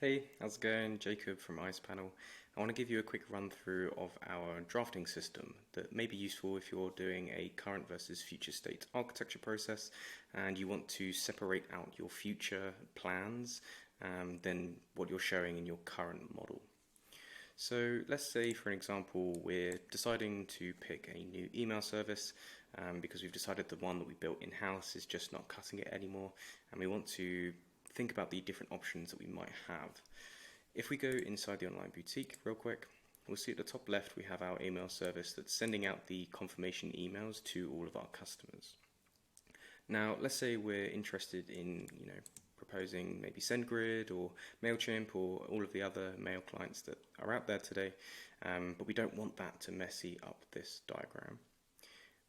Hey, how's it going? Jacob from IcePanel. I want to give you a quick run through of our drafting system that may be useful if you're doing a current versus future state architecture process and you want to separate out your future plans than what you're showing in your current model. So let's say, for an example, we're deciding to pick a new email service because we've decided the one that we built in-house is just not cutting it anymore, and we want to think about the different options that we might have. If we go inside the online boutique real quick, we'll see at the top left we have our email service that's sending out the confirmation emails to all of our customers. Now, let's say we're interested in, proposing maybe SendGrid or MailChimp or all of the other mail clients that are out there today, but we don't want that to messy up this diagram.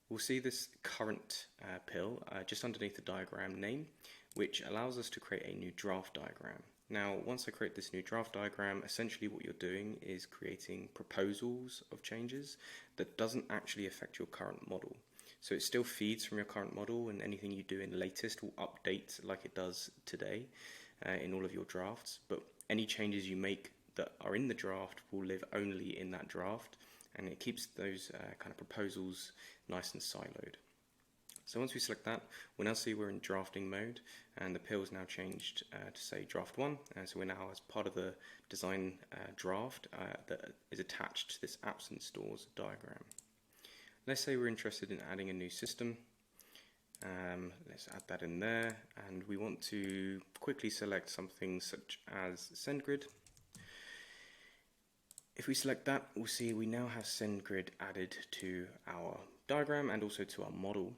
We'll see this current pill just underneath the diagram name, which allows us to create a new draft diagram. Now, once I create this new draft diagram, essentially what you're doing is creating proposals of changes that doesn't actually affect your current model. So it still feeds from your current model, and anything you do in latest will update like it does today in all of your drafts. But any changes you make that are in the draft will live only in that draft, and it keeps those kind of proposals nice and siloed. So once we select that, we'll now see we're in drafting mode, and the pill is now changed to say draft 1. So we're now as part of the design draft that is attached to this apps and stores diagram. Let's say we're interested in adding a new system. Let's add that in there, and we want to quickly select something such as SendGrid. If we select that, we'll see we now have SendGrid added to our diagram and also to our model.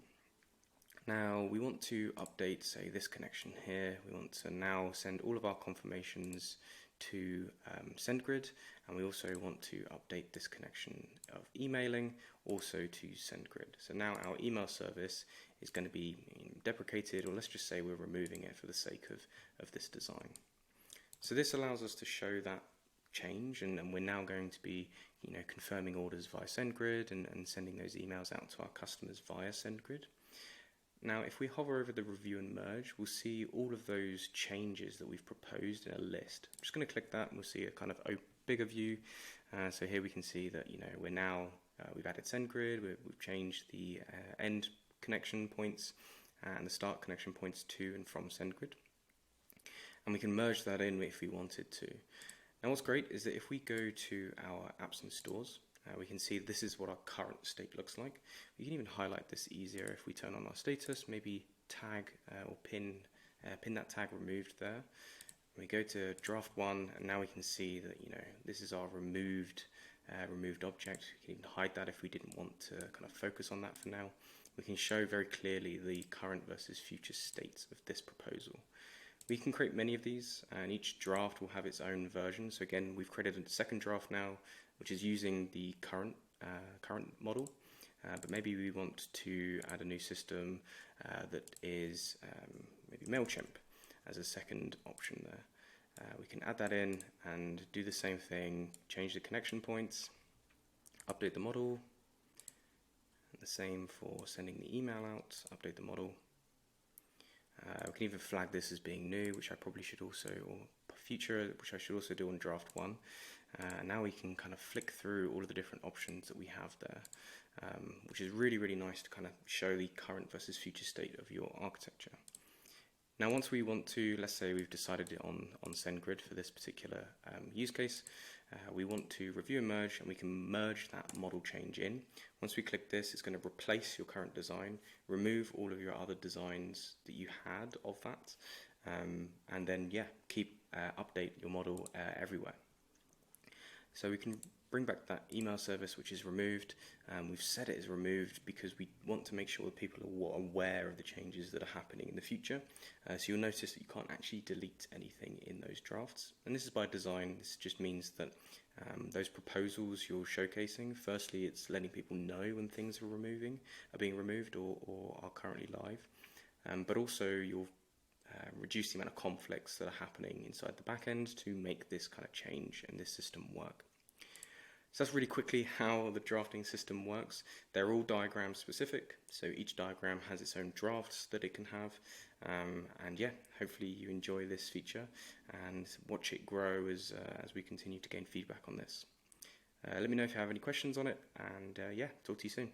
Now we want to update, say, this connection here. We want to now send all of our confirmations to SendGrid, and we also want to update this connection of emailing also to SendGrid. So now our email service is going to be deprecated, or let's just say we're removing it for the sake of this design. So this allows us to show that change, and we're now going to be confirming orders via SendGrid and sending those emails out to our customers via SendGrid. Now, if we hover over the review and merge, we'll see all of those changes that we've proposed in a list. I'm just going to click that and we'll see a kind of bigger view. So here we can see that we're now we've added SendGrid, we've changed the end connection points and the start connection points to and from SendGrid, and we can merge that in if we wanted to. Now, what's great is that if we go to our apps and stores, we can see this is what our current state looks like. We can even highlight this easier if we turn on our status, maybe tag or pin that tag removed there. We go to draft 1, and now we can see that this is our removed object. We can even hide that if we didn't want to kind of focus on that for now. We can show very clearly the current versus future states of this proposal. We can create many of these, and each draft will have its own version. So again, we've created a second draft now, which is using the current model, but maybe we want to add a new system that is maybe MailChimp as a second option there. We can add that in and do the same thing, change the connection points, update the model, and the same for sending the email out, update the model. We can even flag this as being new, which I probably should also, or future, which I should also do on draft 1. Now we can kind of flick through all of the different options that we have there, which is really, really nice to kind of show the current versus future state of your architecture. Now, once we want to, let's say we've decided on SendGrid for this particular use case, we want to review and merge, and we can merge that model change in. Once we click this, it's going to replace your current design, remove all of your other designs that you had of that, and then, update your model everywhere. So we can bring back that email service which is removed. We've set it as removed because we want to make sure that people are aware of the changes that are happening in the future. So you'll notice that you can't actually delete anything in those drafts. And this is by design. This just means that those proposals you're showcasing, firstly, it's letting people know when things are being removed or are currently live. But also you'll reduce the amount of conflicts that are happening inside the back end to make this kind of change and this system work. So that's really quickly how the drafting system works. They're all diagram specific, so each diagram has its own drafts that it can have. And yeah, hopefully you enjoy this feature and watch it grow as we continue to gain feedback on this. Let me know if you have any questions on it, and yeah, talk to you soon.